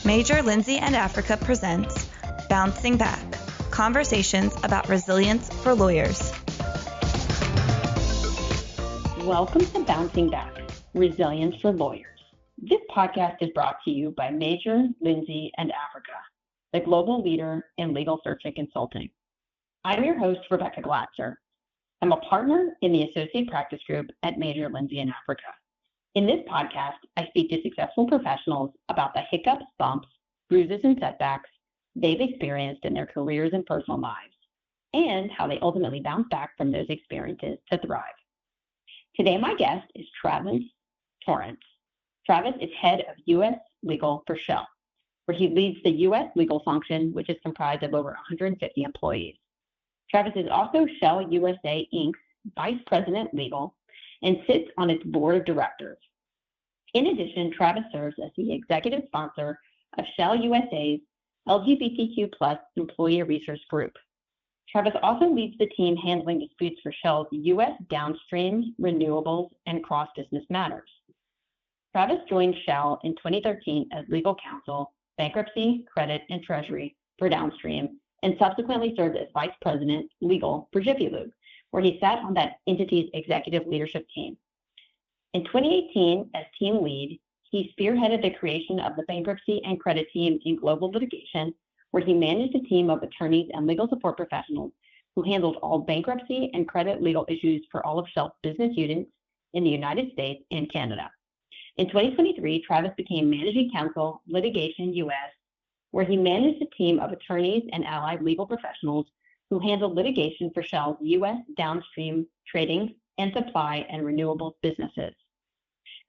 Major Lindsey and Africa presents Bouncing Back, conversations about resilience for lawyers. Welcome to Bouncing Back, Resilience for Lawyers. This podcast is brought to you by Major Lindsey and Africa, the global leader in legal search and consulting. I'm your host, Rebecca Glatzer. I'm a partner in the Associate Practice Group at Major Lindsey and Africa. In this podcast, I speak to successful professionals about the hiccups, bumps, bruises, and setbacks they've experienced in their careers and personal lives, and how they ultimately bounce back from those experiences to thrive. Today, my guest is Torrence. Travis is head of U.S. Legal for Shell, where he leads the U.S. legal function, which is comprised of over 150 employees. Travis is also Shell USA Inc.'s Vice President Legal and sits on its board of directors. In addition, Travis serves as the executive sponsor of Shell USA's LGBTQ+ employee research group. Travis also leads the team handling disputes for Shell's U.S. downstream, renewables, and cross-business matters. Travis joined Shell in 2013 as legal counsel, bankruptcy, credit, and treasury for downstream, and subsequently served as vice president legal for Jiffy Lube, where he sat on that entity's executive leadership team. In 2018, as team lead, he spearheaded the creation of the bankruptcy and credit team in global litigation, where he managed a team of attorneys and legal support professionals who handled all bankruptcy and credit legal issues for all of Shell's business units in the United States and Canada. In 2023, Travis became managing counsel, litigation US, where he managed a team of attorneys and allied legal professionals who handled litigation for Shell's U.S. downstream trading and supply and renewables businesses.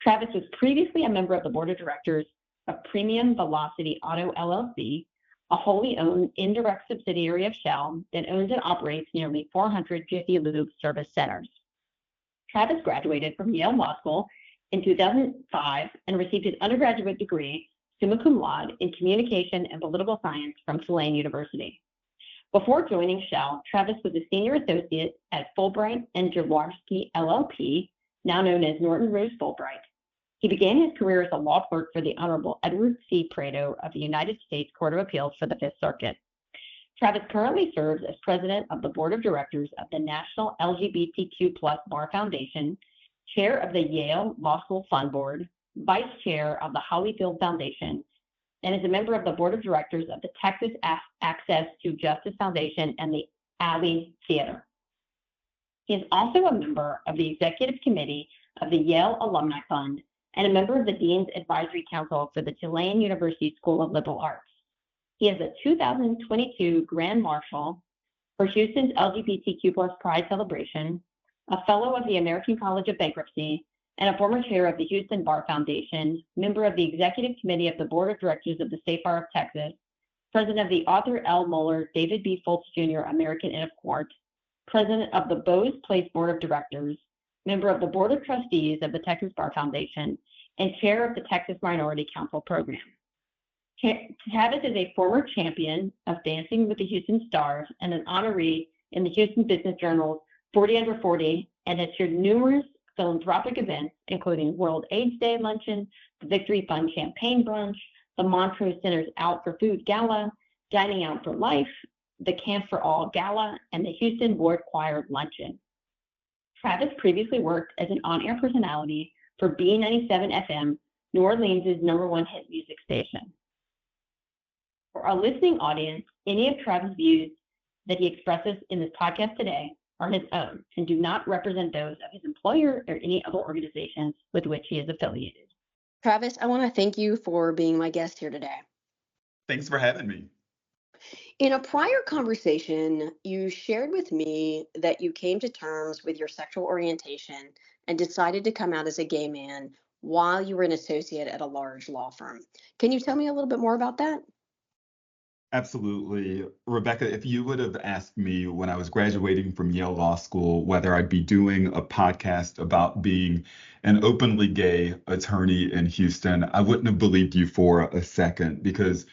Travis was previously a member of the board of directors of Premium Velocity Auto LLC, a wholly owned indirect subsidiary of Shell that owns and operates nearly 400 Jiffy Lube service centers. Travis graduated from Yale Law School in 2005 and received his undergraduate degree, summa cum laude, in communication and political science from Tulane University. Before joining Shell, Travis was a senior associate at Fulbright and Jaworski LLP, now known as Norton Rose Fulbright. He began his career as a law clerk for the Honorable Edward C. Prado of the United States Court of Appeals for the Fifth Circuit. Travis currently serves as president of the board of directors of the National LGBTQ+ Bar Foundation, chair of the Yale Law School Fund Board, vice chair of the Holyfield Foundation, and is a member of the board of directors of the Texas Access to Justice Foundation and the Alley Theater. He is also a member of the executive committee of the Yale Alumni Fund and a member of the Dean's Advisory Council for the Tulane University School of Liberal Arts. He is a 2022 Grand Marshal for Houston's LGBTQ+ Pride Celebration, a fellow of the American College of Bankruptcy, and a former chair of the Houston Bar Foundation, member of the executive committee of the board of directors of the State Bar of Texas, president of the Arthur L. Moeller David B. Fultz Jr. American Inn of Court, president of the Bose Place Board of Directors, member of the Board of Trustees of the Texas Bar Foundation, and chair of the Texas Minority Council Program. Travis is a former champion of Dancing with the Houston Stars and an honoree in the Houston Business Journal's 40 Under 40, and has chaired numerous philanthropic events, including World AIDS Day Luncheon, the Victory Fund Champagne Brunch, the Montrose Center's Out for Food Gala, Dining Out for Life, the Camp for All Gala, and the Houston Board Choir Luncheon. Travis previously worked as an on-air personality for B97 FM, New Orleans' #1 hit music station. For our listening audience, any of Travis' views that he expresses in this podcast today are his own and do not represent those of his employer or any other organizations with which he is affiliated. Travis, I want to thank you for being my guest here today. Thanks for having me. In a prior conversation, you shared with me that you came to terms with your sexual orientation and decided to come out as a gay man while you were an associate at a large law firm. Can you tell me a little bit more about that? Absolutely. Rebecca, if you would have asked me when I was graduating from Yale Law School whether I'd be doing a podcast about being an openly gay attorney in Houston, I wouldn't have believed you for a second, because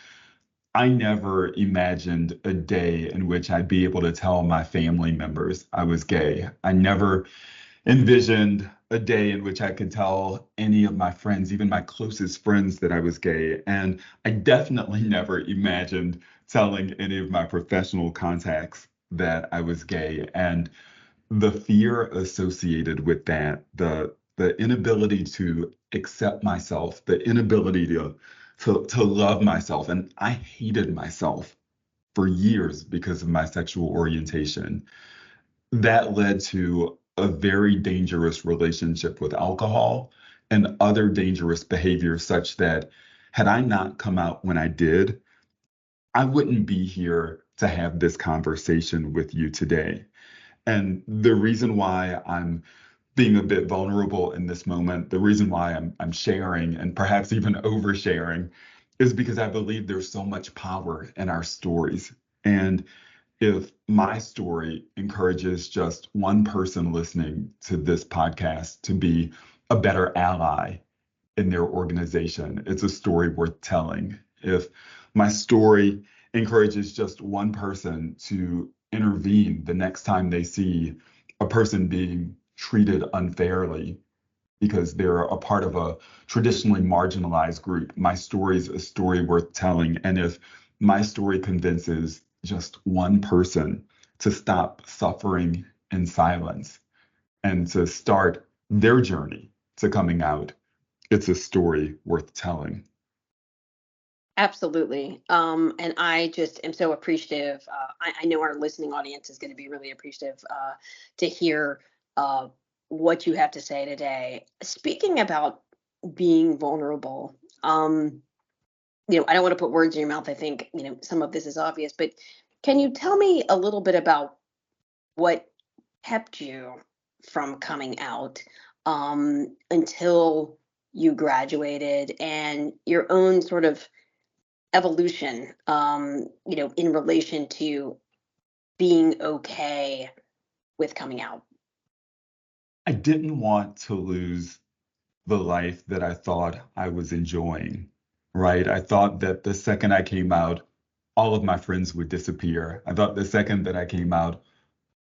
I never imagined a day in which I'd be able to tell my family members I was gay. I never envisioned a day in which I could tell any of my friends, even my closest friends, that I was gay. And I definitely never imagined telling any of my professional contacts that I was gay. And the fear associated with that, the inability to accept myself, the inability to love myself. And I hated myself for years because of my sexual orientation. That led to a very dangerous relationship with alcohol and other dangerous behaviors, such that had I not come out when I did, I wouldn't be here to have this conversation with you today. And the reason why I'm being a bit vulnerable in this moment, the reason why I'm sharing and perhaps even oversharing is because I believe there's so much power in our stories. And if my story encourages just one person listening to this podcast to be a better ally in their organization, it's a story worth telling. If my story encourages just one person to intervene the next time they see a person being treated unfairly because they're a part of a traditionally marginalized group, my story is a story worth telling. And if my story convinces just one person to stop suffering in silence and to start their journey to coming out, it's a story worth telling. Absolutely. And I just am so appreciative. I know our listening audience is going to be really appreciative to hear uh, what you have to say today. Speaking about being vulnerable, I don't want to put words in your mouth. I think, some of this is obvious, but can you tell me a little bit about what kept you from coming out until you graduated and your own sort of evolution, in relation to being okay with coming out? I didn't want to lose the life that I thought I was enjoying, right? I thought that the second I came out, all of my friends would disappear. I thought the second that I came out,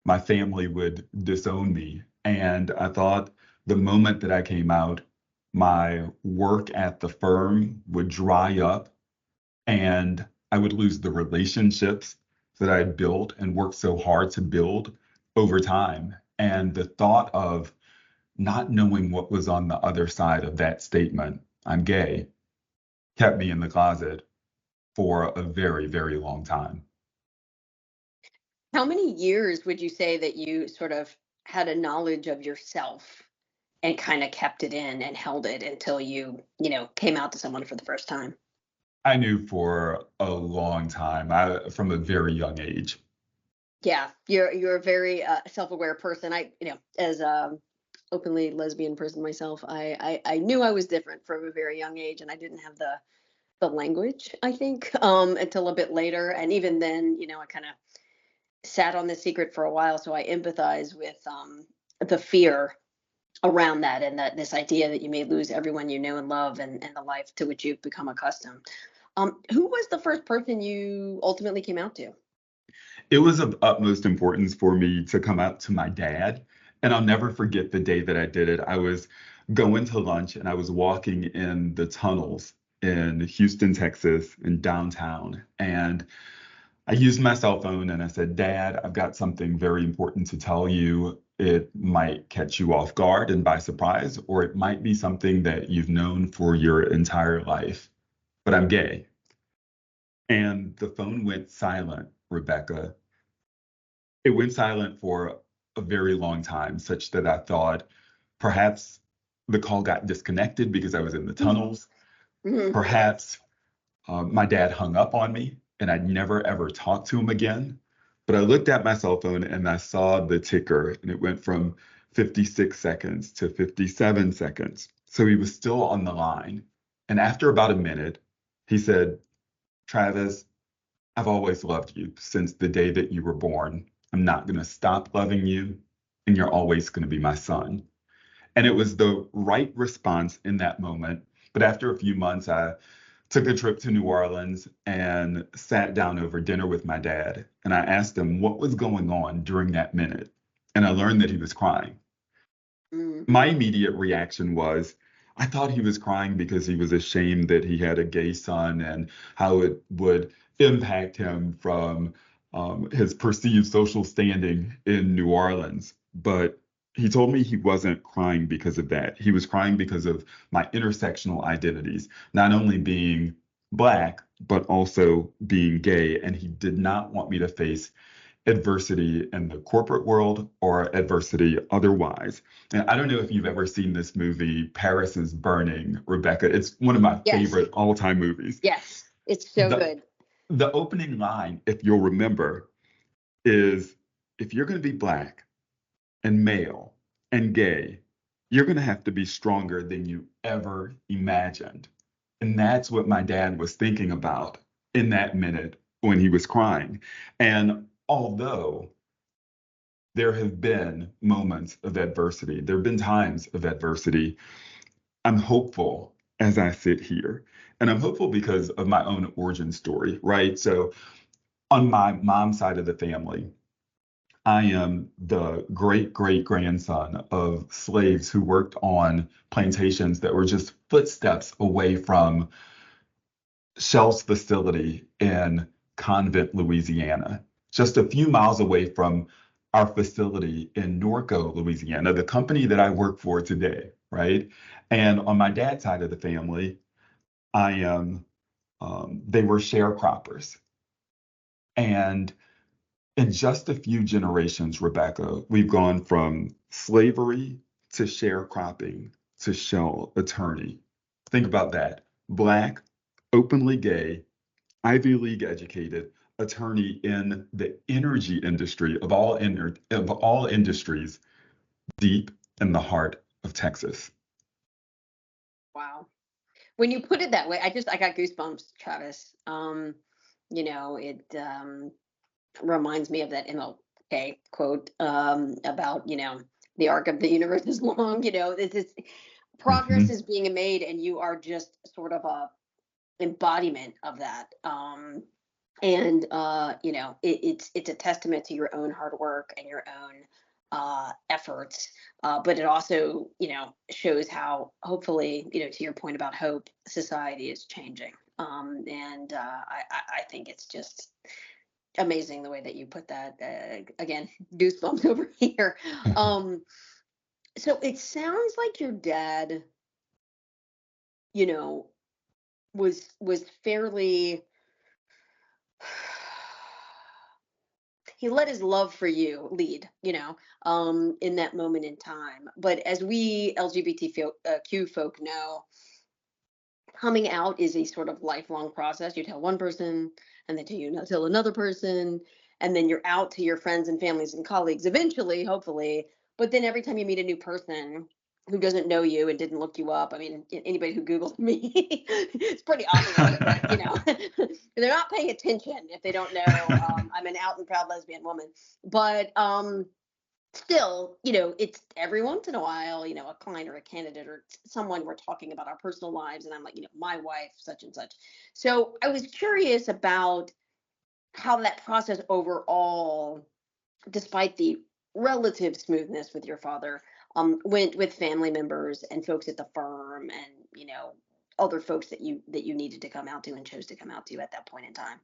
my family would disown me. And I thought the moment that I came out, my work at the firm would dry up and I would lose the relationships that I had built and worked so hard to build over time. And the thought of not knowing what was on the other side of that statement, I'm gay, kept me in the closet for a very, very long time. How many years would you say that you sort of had a knowledge of yourself and kind of kept it in and held it until you came out to someone for the first time? I knew for a long time, from a very young age. Yeah, you're a very self-aware person. As a openly lesbian person myself, I knew I was different from a very young age, and I didn't have the language, I think, until a bit later. And even then, I kind of sat on the secret for a while, so I empathize with the fear around that, and that this idea that you may lose everyone you know and love, and the life to which you've become accustomed. Who was the first person you ultimately came out to? It was of utmost importance for me to come out to my dad. And I'll never forget the day that I did it. I was going to lunch and I was walking in the tunnels in Houston, Texas, in downtown. And I used my cell phone and I said, Dad, I've got something very important to tell you. It might catch you off guard and by surprise, or it might be something that you've known for your entire life, but I'm gay. And the phone went silent, Rebecca. It went silent for a very long time, such that I thought perhaps the call got disconnected because I was in the tunnels. Mhm. Perhaps my dad hung up on me and I'd never ever talked to him again. But I looked at my cell phone and I saw the ticker and it went from 56 seconds to 57 seconds. So he was still on the line. And after about a minute, he said, Travis, I've always loved you since the day that you were born. I'm not going to stop loving you, and you're always going to be my son. And it was the right response in that moment. But after a few months, I took a trip to New Orleans and sat down over dinner with my dad. And I asked him what was going on during that minute. And I learned that he was crying. My immediate reaction was, I thought he was crying because he was ashamed that he had a gay son and how it would impact him from his perceived social standing in New Orleans. But he told me he wasn't crying because of that. He was crying because of my intersectional identities, not only being Black, but also being gay. And he did not want me to face adversity in the corporate world or adversity otherwise. And I don't know if you've ever seen this movie, Paris is Burning, Rebecca. It's one of my Yes. favorite all-time movies. Yes. It's so The, good. the opening line, if you'll remember, is if you're going to be Black and male and gay, you're going to have to be stronger than you ever imagined. And that's what my dad was thinking about in that minute when he was crying. And although there have been moments of adversity, there have been times of adversity, I'm hopeful as I sit here. And I'm hopeful because of my own origin story, right? So on my mom's side of the family, I am the great great grandson of slaves who worked on plantations that were just footsteps away from Shell's facility in Convent, Louisiana, just a few miles away from our facility in Norco, Louisiana, the company that I work for today, right? And on my dad's side of the family, I am, they were sharecroppers. And in just a few generations, Rebecca, we've gone from slavery to sharecropping to shell attorney. Think about that. Black, openly gay, Ivy League educated attorney in the energy industry of all industries, deep in the heart of Texas. Wow. When you put it that way, I got goosebumps, Travis. It reminds me of that MLK quote about, the arc of the universe is long, this progress Mhm. is being made and you are just sort of a embodiment of that. And it's a testament to your own hard work and your own efforts, but it also shows how hopefully to your point about hope, society is changing. And I think it's just amazing the way that you put that. Again, goosebumps over here. So it sounds like your dad, you know, was fairly he let his love for you lead, in that moment in time. But as we LGBTQ folk know, coming out is a sort of lifelong process. You tell one person, and then you tell another person, and then you're out to your friends and families and colleagues eventually, hopefully. But then every time you meet a new person who doesn't know you and didn't look you up, I mean, anybody who Googles me, it's pretty obvious that, they're not paying attention if they don't know I'm an out and proud lesbian woman. But still, it's every once in a while, a client or a candidate or someone we're talking about our personal lives. And I'm like, my wife, such and such. So I was curious about how that process overall, despite the relative smoothness with your father, went with family members and folks at the firm and, other folks that you needed to come out to and chose to come out to at that point in time.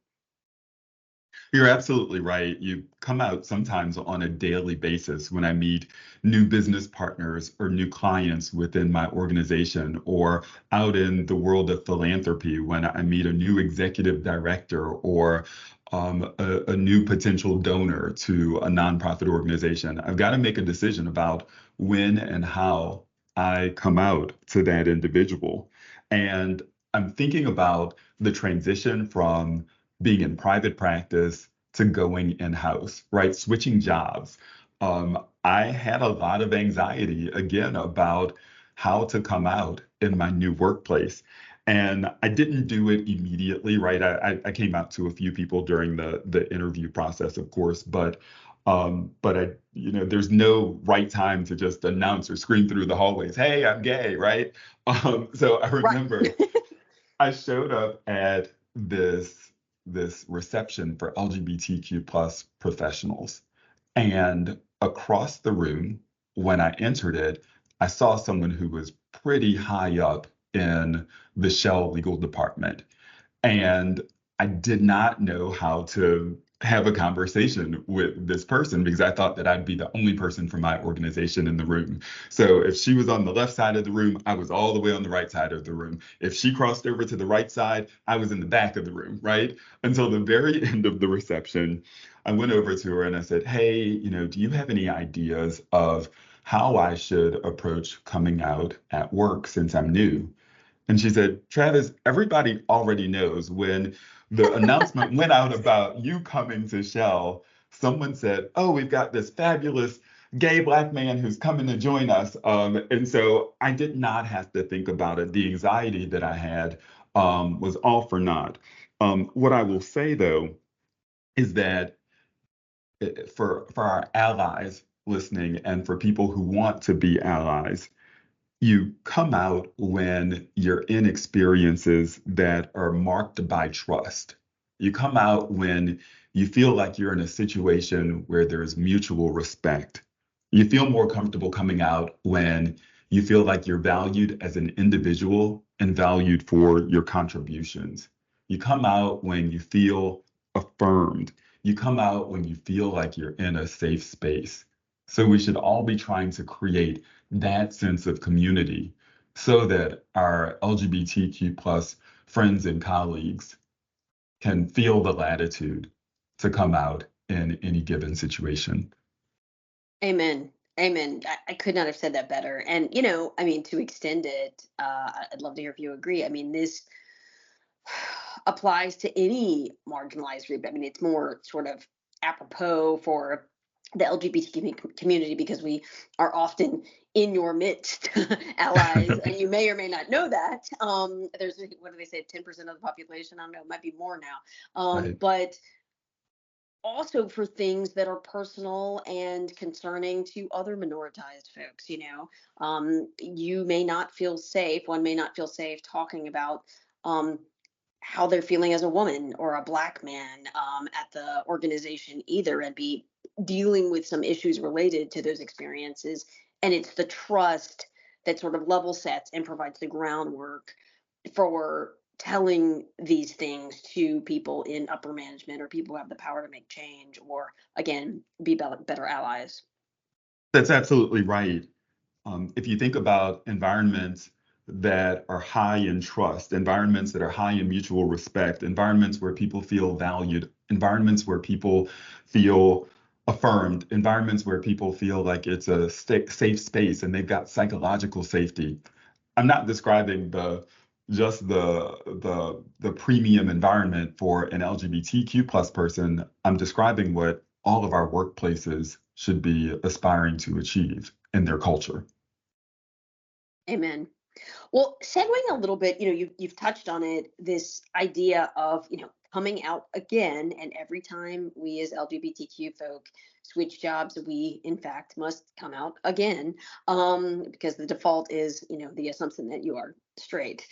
You're absolutely right. You come out sometimes on a daily basis when I meet new business partners or new clients within my organization, or out in the world of philanthropy when I meet a new executive director or a new potential donor to a nonprofit organization. I've got to make a decision about when and how I come out to that individual. And I'm thinking about the transition from being in private practice to going in-house, right? Switching jobs. I had a lot of anxiety again about how to come out in my new workplace. And I didn't do it immediately, right? I came out to a few people during the interview process, of course, but there's no right time to just announce or scream through the hallways, "Hey, I'm gay," right? So I remember Right. I showed up at this reception for LGBTQ plus professionals. And across the room, when I entered it, I saw someone who was pretty high up in the Shell legal department. And I did not know how to have a conversation with this person because I thought that I'd be the only person from my organization in the room. So if she was on the left side of the room, I was all the way on the right side of the room. If she crossed over to the right side, I was in the back of the room, right? Until the very end of the reception, I went over to her and I said, hey, do you have any ideas of how I should approach coming out at work since I'm new? And she said, Travis, everybody already knows when the announcement went out about you coming to Shell, someone said, oh, we've got this fabulous gay Black man who's coming to join us. And so I did not have to think about it. The anxiety that I had was all for naught. What I will say, though, is that for our allies listening and for people who want to be allies, you come out when you're in experiences that are marked by trust. You come out when you feel like you're in a situation where there's mutual respect. You feel more comfortable coming out when you feel like you're valued as an individual and valued for your contributions. You come out when you feel affirmed. You come out when you feel like you're in a safe space. So we should all be trying to create that sense of community so that our LGBTQ plus friends and colleagues can feel the latitude to come out in any given situation. Amen. Amen. I could not have said that better. And, to extend it, I'd love to hear if you agree. I mean, this applies to any marginalized group. I mean, it's more sort of apropos for the LGBTQ community because we are often in your midst, allies, and you may or may not know that. There's, what do they say, 10% of the population? I don't know, it might be more now. Right. But also for things that are personal and concerning to other minoritized folks, you may not feel safe, one may not feel safe talking about how they're feeling as a woman or a Black man at the organization either, and be dealing with some issues related to those experiences. And it's the trust that sort of level sets and provides the groundwork for telling these things to people in upper management or people who have the power to make change or, again, be better allies. That's absolutely right. If you think about environments that are high in trust, environments that are high in mutual respect, environments where people feel valued, environments where people feel affirmed, environments where people feel like it's a safe space and they've got psychological safety. I'm not describing just the premium environment for an LGBTQ plus person. I'm describing what all of our workplaces should be aspiring to achieve in their culture. Amen. Well, segueing a little bit, you've touched on it, this idea of, coming out again. And every time we as LGBTQ folk switch jobs, we in fact must come out again, because the default is, the assumption that you are straight.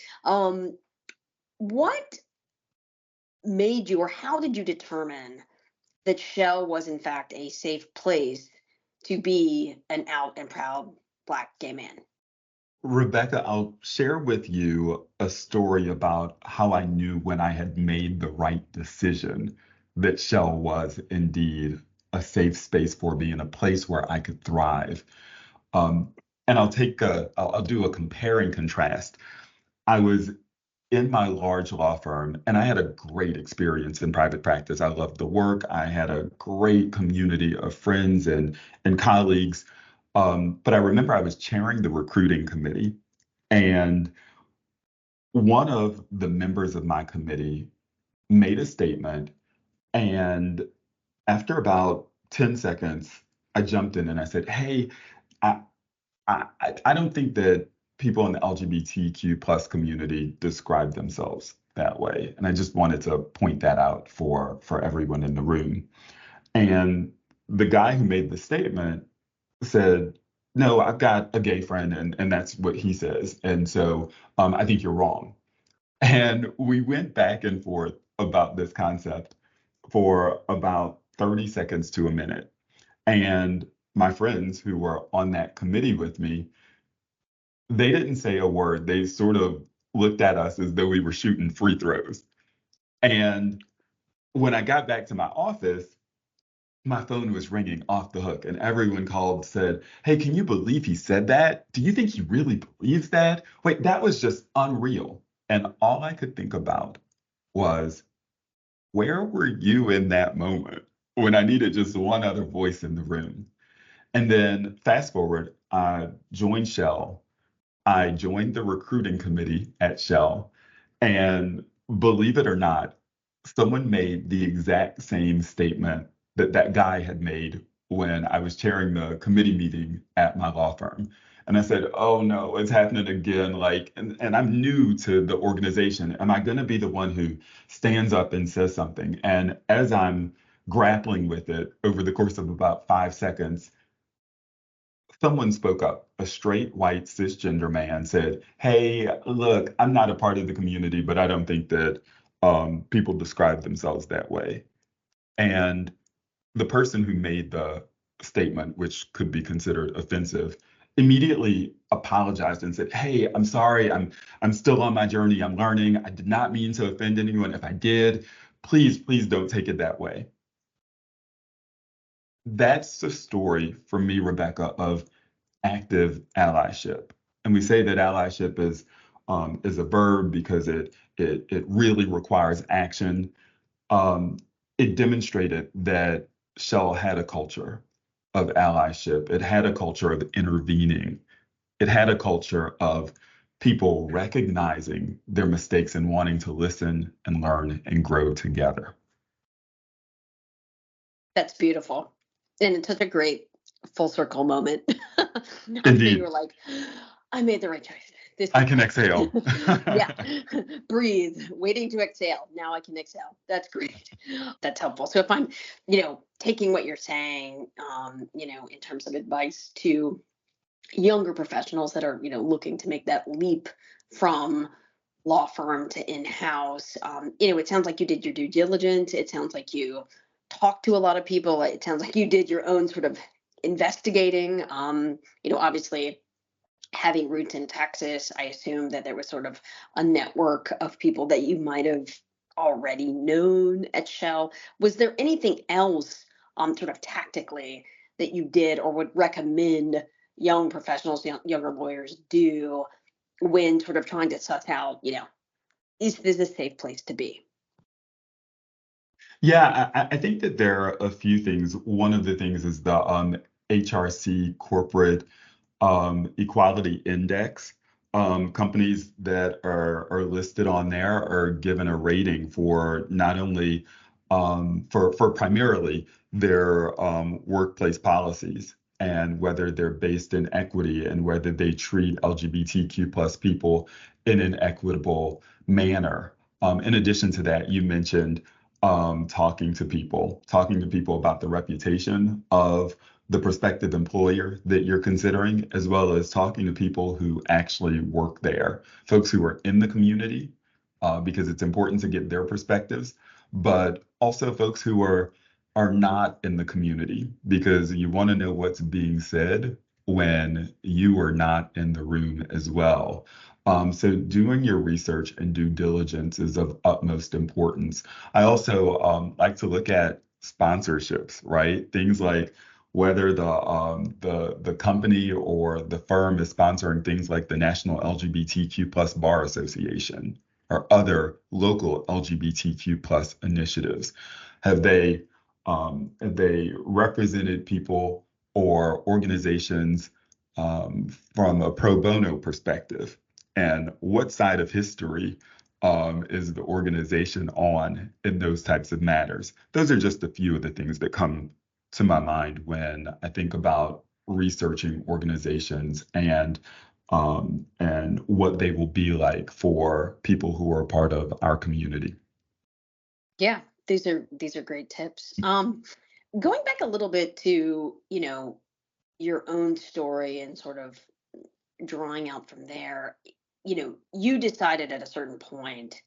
What made you, or how did you determine that Shell was in fact a safe place to be an out and proud Black gay man? Rebecca, I'll share with you a story about how I knew when I had made the right decision that Shell was indeed a safe space for me and a place where I could thrive. Um, and I'll do a compare and contrast. I was in my large law firm and I had a great experience in private practice. I loved the work. I had a great community of friends and colleagues. But I remember I was chairing the recruiting committee, and one of the members of my committee made a statement. And after about 10 seconds, I jumped in and I said, hey, I, I don't think that people in the LGBTQ plus community describe themselves that way. And I just wanted to point that out for everyone in the room. And the guy who made the statement said, no, I've got a gay friend and that's what he says. And so I think you're wrong. And we went back and forth about this concept for about 30 seconds to a minute. And my friends who were on that committee with me They didn't say a word. They sort of looked at us as though we were shooting free throws. And when I got back to my office, my phone was ringing off the hook, and everyone called and said, "Hey, can you believe he said that? Do you think he really believes that? Wait, that was just unreal." And all I could think about was, where were you in that moment when I needed just one other voice in the room? And then fast forward, I joined Shell. I joined the recruiting committee at Shell. And believe it or not, someone made the exact same statement that that guy had made when I was chairing the committee meeting at my law firm. And I said, "Oh no, it's happening again." Like, and I'm new to the organization. Am I going to be the one who stands up and says something? And as I'm grappling with it over the course of about 5 seconds, someone spoke up. A straight white cisgender man said, "Hey, look, I'm not a part of the community, but I don't think that people describe themselves that way." And the person who made the statement, which could be considered offensive, immediately apologized and said, "Hey, I'm sorry. I'm still on my journey. I'm learning. I did not mean to offend anyone. If I did, please don't take it that way." That's the story for me, Rebecca, of active allyship. And we say that allyship is a verb because it really requires action. Um, it demonstrated that Shell had a culture of allyship. It had a culture of intervening. It had a culture of people recognizing their mistakes and wanting to listen and learn and grow together. That's beautiful. And it's such a great full circle moment. After you Indeed, were like, I made the right choice. This I is can exhale. yeah. Breathe, waiting to exhale. Now I can exhale. That's great. That's helpful. So if I'm, taking what you're saying, in terms of advice to younger professionals that are, looking to make that leap from law firm to in-house, it sounds like you did your due diligence. It sounds like you talked to a lot of people. It sounds like you did your own sort of investigating. Obviously having roots in Texas, I assume that there was sort of a network of people that you might have already known at Shell. Was there anything else, sort of tactically, that you did or would recommend young professionals, younger lawyers do when sort of trying to suss out, is this a safe place to be? Yeah, I think that there are a few things. One of the things is the HRC corporate equality index. Companies that are listed on there are given a rating for not only for primarily their workplace policies and whether they're based in equity and whether they treat LGBTQ plus people in an equitable manner. In addition to that, you mentioned talking to people about the reputation of the prospective employer that you're considering, as well as talking to people who actually work there, folks who are in the community, because it's important to get their perspectives, but also folks who are not in the community, because you want to know what's being said when you are not in the room as well. So doing your research and due diligence is of utmost importance. I also like to look at sponsorships, right? Things like whether the company or the firm is sponsoring things like the National LGBTQ plus Bar Association or other local LGBTQ plus initiatives. Have they represented people or organizations from a pro bono perspective? And what side of history is the organization on in those types of matters? Those are just a few of the things that come to my mind when I think about researching organizations and what they will be like for people who are part of our community. Yeah, these are great tips. Going back a little bit to, your own story and sort of drawing out from there, you decided at a certain point,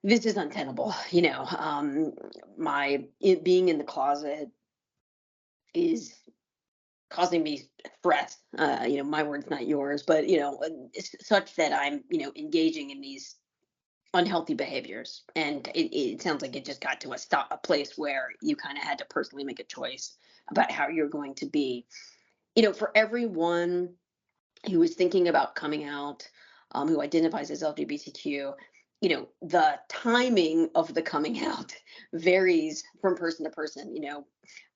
this is untenable. My it being in the closet is causing me stress. My words, not yours, but such that I'm engaging in these unhealthy behaviors. And it sounds like it just got to a place where you kind of had to personally make a choice about how you're going to be. For everyone who is thinking about coming out, who identifies as LGBTQ, the timing of the coming out varies from person to person.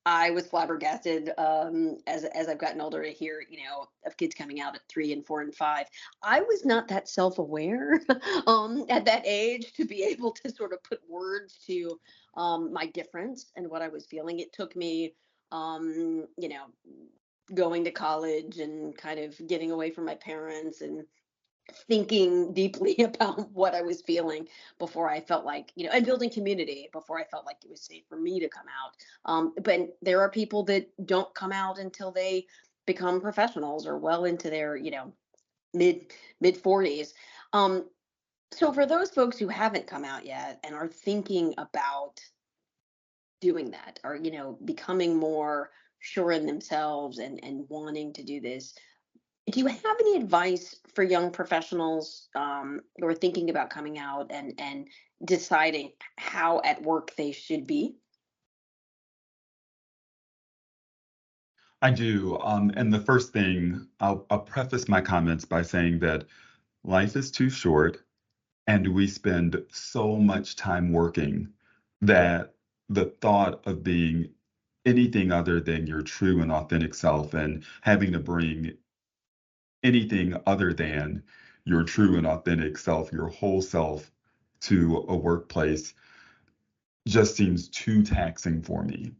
I was flabbergasted as I've gotten older to hear, of kids coming out at 3 and 4 and 5. I was not that self-aware at that age to be able to sort of put words to my difference and what I was feeling. It took me, going to college and kind of getting away from my parents and thinking deeply about what I was feeling before I felt like, and building community before I felt like it was safe for me to come out. But there are people that don't come out until they become professionals or well into their, mid 40s. So for those folks who haven't come out yet and are thinking about doing that, or becoming more sure in themselves and wanting to do this, do you have any advice for young professionals who are thinking about coming out and deciding how at work they should be? I do. And the first thing, I'll preface my comments by saying that life is too short and we spend so much time working that the thought of being anything other than your true and authentic self and having to bring anything other than your true and authentic self, your whole self, to a workplace just seems too taxing for me.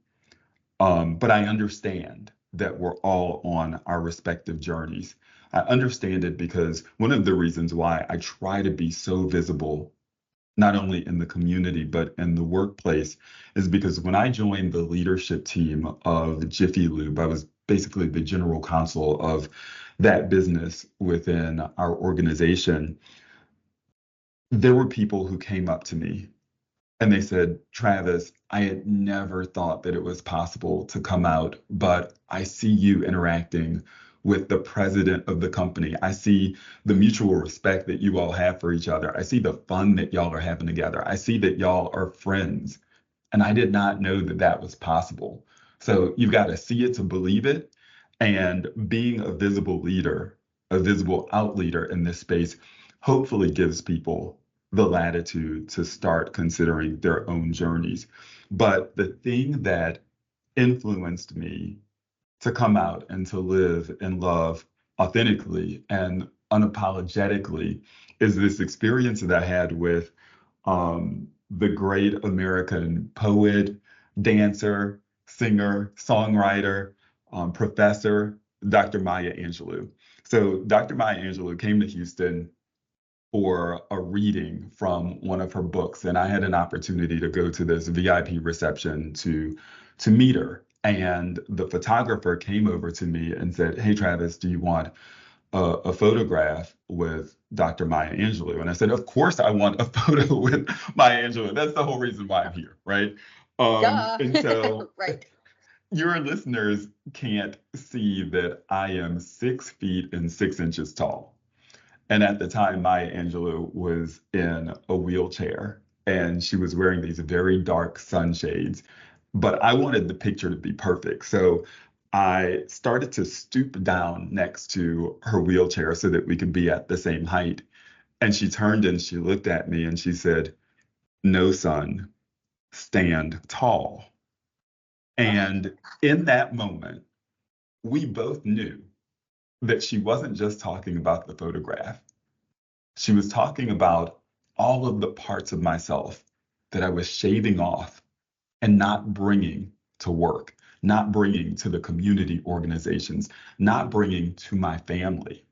But I understand that we're all on our respective journeys. I understand it because one of the reasons why I try to be so visible, not only in the community, but in the workplace, is because when I joined the leadership team of Jiffy Lube, I was basically the general counsel of that business within our organization. There were people who came up to me and they said, Travis, I had never thought that it was possible to come out, but I see you interacting with the president of the company. I see the mutual respect that you all have for each other. I see the fun that y'all are having together. I see that y'all are friends. And I did not know that that was possible. So you've got to see it to believe it. And being a visible leader, a visible out leader in this space, hopefully gives people the latitude to start considering their own journeys. But the thing that influenced me to come out and to live and love authentically and unapologetically is this experience that I had with the great American poet, dancer, singer, songwriter, professor, Dr. Maya Angelou. So Dr. Maya Angelou came to Houston for a reading from one of her books, and I had an opportunity to go to this VIP reception to meet her. And the photographer came over to me and said, "Hey, Travis, do you want a photograph with Dr. Maya Angelou?" And I said, "Of course, I want a photo with Maya Angelou. That's the whole reason why I'm here, right?" Duh. And so Right. your listeners can't see that I am 6 feet and 6 inches tall. And at the time, Maya Angelou was in a wheelchair and she was wearing these very dark sunshades. But I wanted the picture to be perfect. So I started to stoop down next to her wheelchair so that we could be at the same height. And she turned and she looked at me and she said, "No, son, stand tall." And in that moment, we both knew that she wasn't just talking about the photograph. She was talking about all of the parts of myself that I was shaving off and not bringing to work, not bringing to the community organizations, not bringing to my family.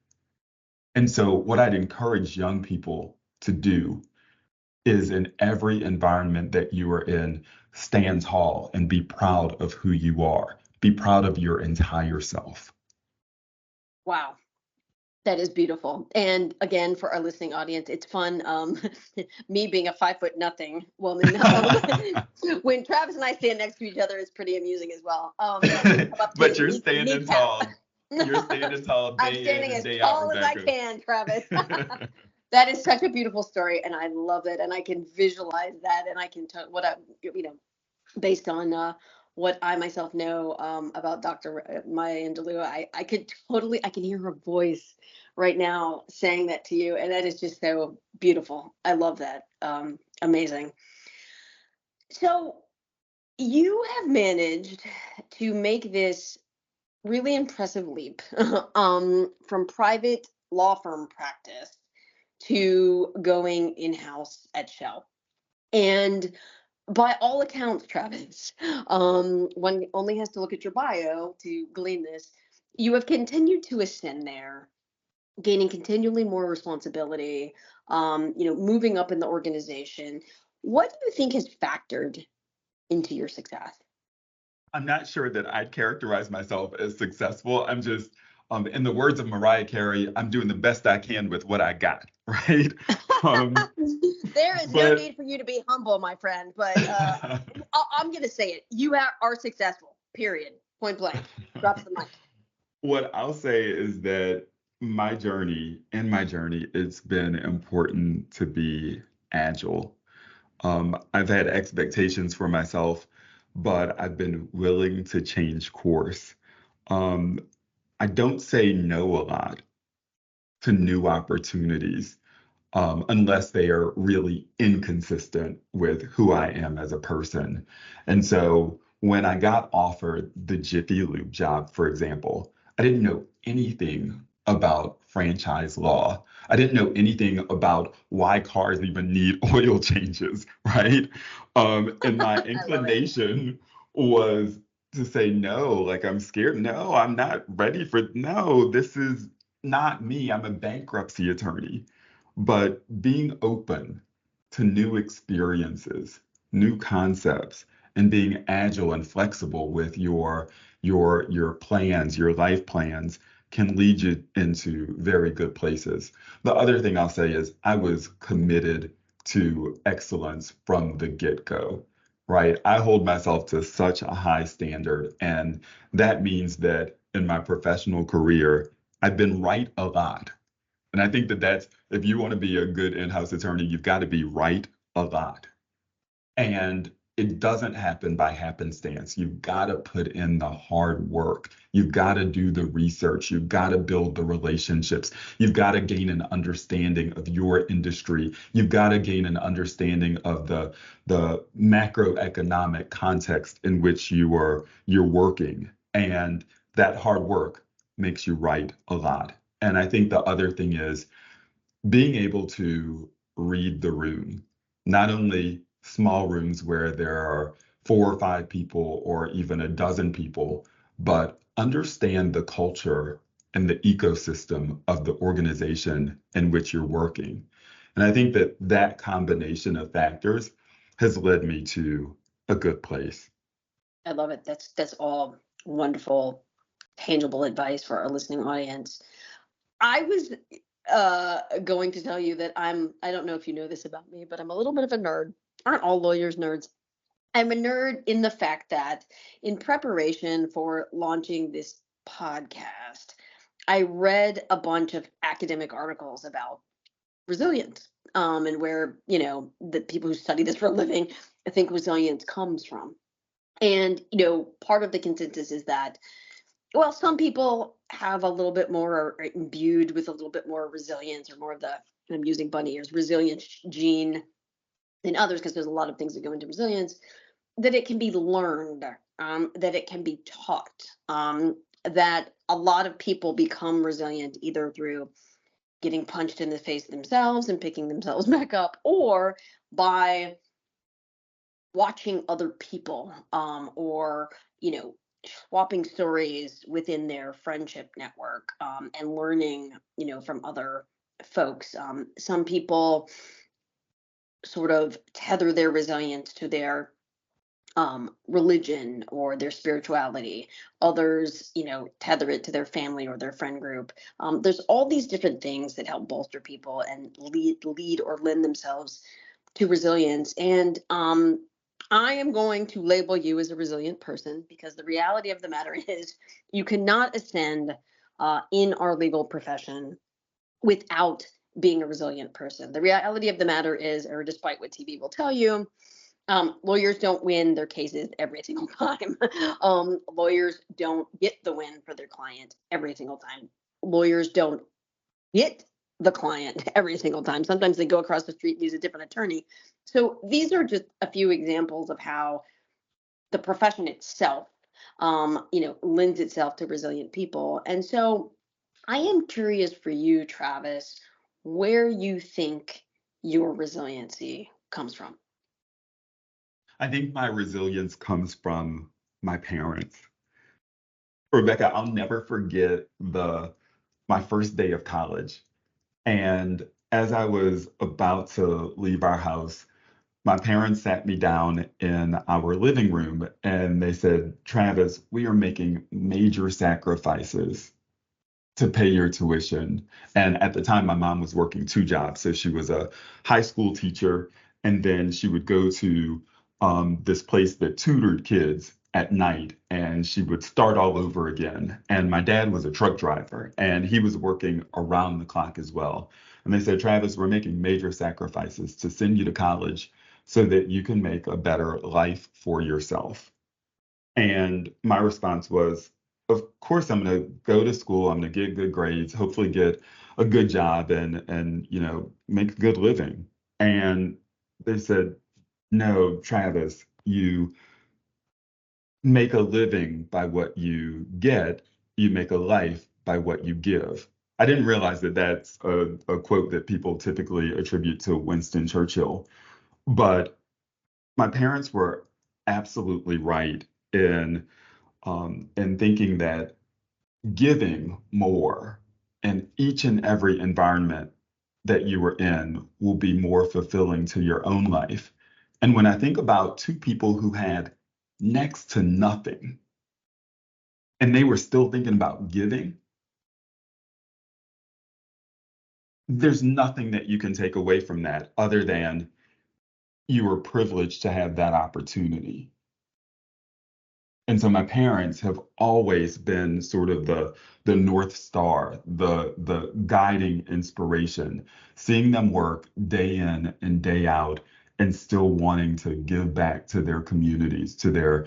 And so, what I'd encourage young people to do is in every environment that you are in, stand tall and be proud of who you are. Be proud of your entire self. Wow. That is beautiful. And again, for our listening audience, it's fun. Me being a 5 foot nothing woman, when Travis and I stand next to each other, it's pretty amusing as well. Come up to But you're knee, standing kneecap. tall. You're standing tall I'm day in standing and as day out, tall as I Rebecca. can, Travis. That is such a beautiful story, and I love it. And I can visualize that, and I can tell what I, based on what I myself know about Dr. Maya Angelou, I can hear her voice right now saying that to you, and that is just so beautiful. I love that. Amazing. So you have managed to make this really impressive leap from private law firm practice to going in-house at Shell. And by all accounts, Travis, one only has to look at your bio to glean this. You have continued to ascend there, gaining continually more responsibility, moving up in the organization. What do you think has factored into your success? I'm not sure that I'd characterize myself as successful. I'm just, in the words of Mariah Carey, I'm doing the best I can with what I got, right? Um, There is no but need for you to be humble, my friend, but I'm going to say it. You are successful, period. Point blank. Drop the mic. what I'll say is that in my journey, it's been important to be agile. I've had expectations for myself, but I've been willing to change course. Um, I don't say no a lot to new opportunities unless they are really inconsistent with who I am as a person. And so when I got offered the Jiffy Lube job, for example, I didn't know anything about franchise law. I didn't know anything about why cars even need oil changes, right? And my I love it. inclination was to say no, like I'm scared. No, I'm not ready for, no, this is not me. I'm a bankruptcy attorney. But being open to new experiences, new concepts, and being agile and flexible with your plans, your life plans can lead you into very good places. The other thing I'll say is I was committed to excellence from the get-go, right? I hold myself to such a high standard, and that means that in my professional career, I've been right a lot. And I think that that's, if you want to be a good in-house attorney, you've got to be right a lot. And it doesn't happen by happenstance. You've got to put in the hard work. You've got to do the research. You've got to build the relationships. You've got to gain an understanding of your industry. You've got to gain an understanding of the macroeconomic context in which you're working. And that hard work makes you right a lot. And I think the other thing is being able to read the room, not only small rooms where there are 4 or 5 people or even a dozen people, but understand the culture and the ecosystem of the organization in which you're working. And I think that that combination of factors has led me to a good place. I love it. That's all wonderful, tangible advice for our listening audience. I was going to tell you that I don't know if you know this about me, but I'm a little bit of a nerd. Aren't all lawyers nerds? I'm a nerd in the fact that in preparation for launching this podcast, I read a bunch of academic articles about resilience, and where, the people who study this for a living, I think resilience comes from. And, part of the consensus is that, well, some people have a little bit more, are imbued with a little bit more resilience, or more of the, and I'm using bunny ears, resilience gene than others, because there's a lot of things that go into resilience, that it can be learned, that it can be taught, that a lot of people become resilient either through getting punched in the face themselves and picking themselves back up, or by watching other people, or swapping stories within their friendship network, and learning from other folks. Some people sort of tether their resilience to their religion or their spirituality. Others, tether it to their family or their friend group. There's all these different things that help bolster people and lead or lend themselves to resilience. And I am going to label you as a resilient person because the reality of the matter is you cannot ascend in our legal profession without being a resilient person. The reality of the matter is, or despite what TV will tell you, lawyers don't win their cases every single time. Lawyers don't get the win for their client every single time. Lawyers don't get the client every single time. Sometimes they go across the street and use a different attorney. So these are just a few examples of how the profession itself, lends itself to resilient people. And so I am curious for you, Travis, where you think your resiliency comes from. I think my resilience comes from my parents. Rebecca, I'll never forget my first day of college. And as I was about to leave our house, my parents sat me down in our living room and they said, Travis, we are making major sacrifices to pay your tuition. And at the time, my mom was working two jobs. So she was a high school teacher, and then she would go to this place that tutored kids at night, and she would start all over again. And my dad was a truck driver, and he was working around the clock as well. And they said, Travis, we're making major sacrifices to send you to college so that you can make a better life for yourself. And my response was, of course, I'm going to go to school. I'm going to get good grades, hopefully get a good job and make a good living. And they said, no, Travis, you make a living by what you get. You make a life by what you give. I didn't realize that that's a quote that people typically attribute to Winston Churchill, but my parents were absolutely right in thinking that giving more in each and every environment that you were in will be more fulfilling to your own life. And when I think about two people who had next to nothing and they were still thinking about giving, there's nothing that you can take away from that other than you were privileged to have that opportunity. And so my parents have always been sort of the North Star, the guiding inspiration, seeing them work day in and day out and still wanting to give back to their communities, to their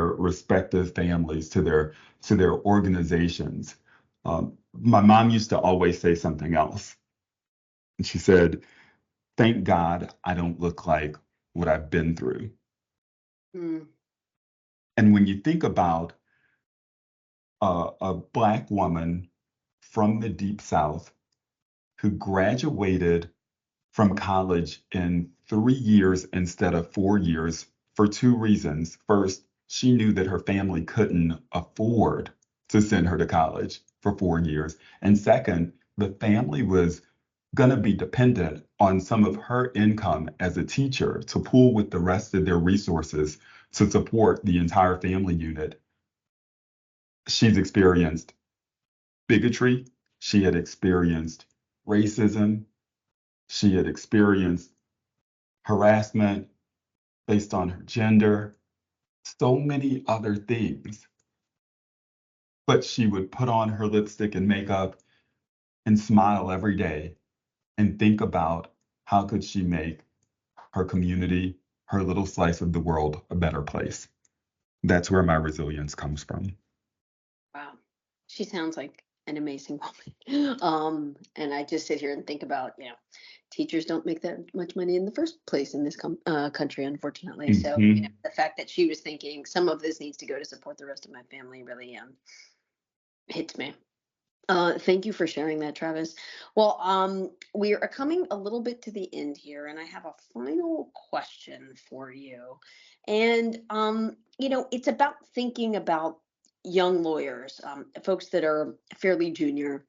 respective families, to their organizations. My mom used to always say something else. And she said, thank God I don't look like what I've been through. Mm. And when you think about a Black woman from the Deep South who graduated from college in 3 years instead of 4 years for two reasons. First, she knew that her family couldn't afford to send her to college for 4 years. And second, the family was going to be dependent on some of her income as a teacher to pool with the rest of their resources to support the entire family unit. She's experienced bigotry. She had experienced racism. She had experienced harassment based on her gender, so many other things. But she would put on her lipstick and makeup and smile every day and think about how could she make her community, her little slice of the world, a better place. That's where my resilience comes from. Wow. She sounds like an amazing woman. And I just sit here and think about, teachers don't make that much money in the first place in this country, unfortunately. So, Mhm. the fact that she was thinking some of this needs to go to support the rest of my family really hits me. Thank you for sharing that, Travis. Well, we are coming a little bit to the end here, and I have a final question for you. And it's about thinking about young lawyers, folks that are fairly junior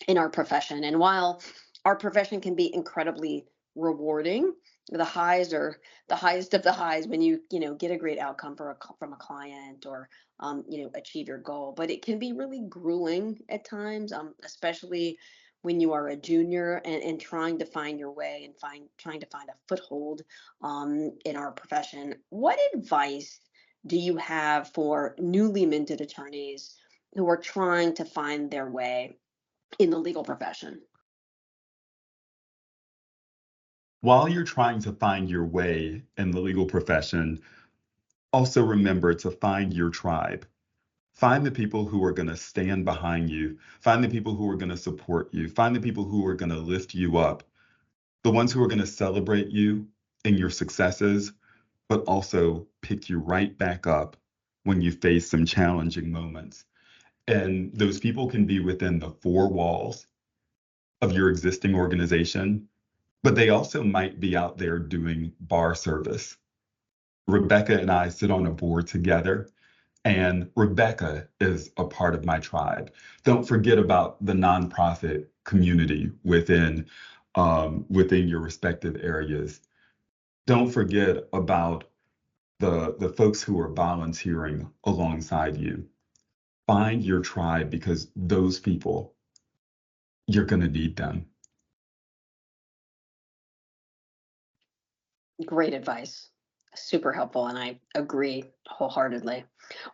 in our profession. And while our profession can be incredibly rewarding, The highs are the highest of the highs when you get a great outcome from a client or achieve your goal. But it can be really grueling at times, especially when you are a junior and trying to find your way and trying to find a foothold in our profession. What advice do you have for newly minted attorneys who are trying to find their way in the legal profession? While you're trying to find your way in the legal profession, also remember to find your tribe. Find the people who are going to stand behind you. Find the people who are going to support you. Find the people who are going to lift you up. The ones who are going to celebrate you and your successes, but also pick you right back up when you face some challenging moments. And those people can be within the four walls of your existing organization, but they also might be out there doing bar service. Rebecca and I sit on a board together, and Rebecca is a part of my tribe. Don't forget about the nonprofit community within your respective areas. Don't forget about the folks who are volunteering alongside you. Find your tribe because those people, you're going to need them. Great advice. Super helpful, and I agree wholeheartedly.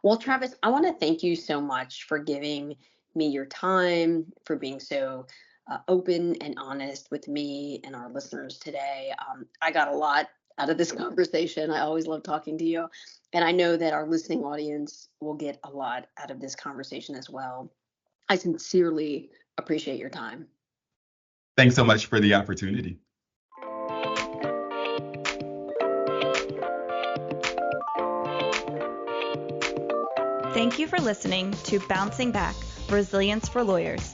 Well, Travis, I want to thank you so much for giving me your time, for being so open and honest with me and our listeners today. I got a lot out of this conversation. I always love talking to you, and I know that our listening audience will get a lot out of this conversation as well. I sincerely appreciate your time. Thanks so much for the opportunity. Thank you for listening to Bouncing Back, Resilience for Lawyers.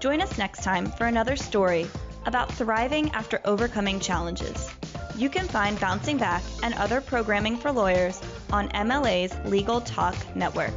Join us next time for another story about thriving after overcoming challenges. You can find Bouncing Back and other programming for lawyers on MLA's Legal Talk Network.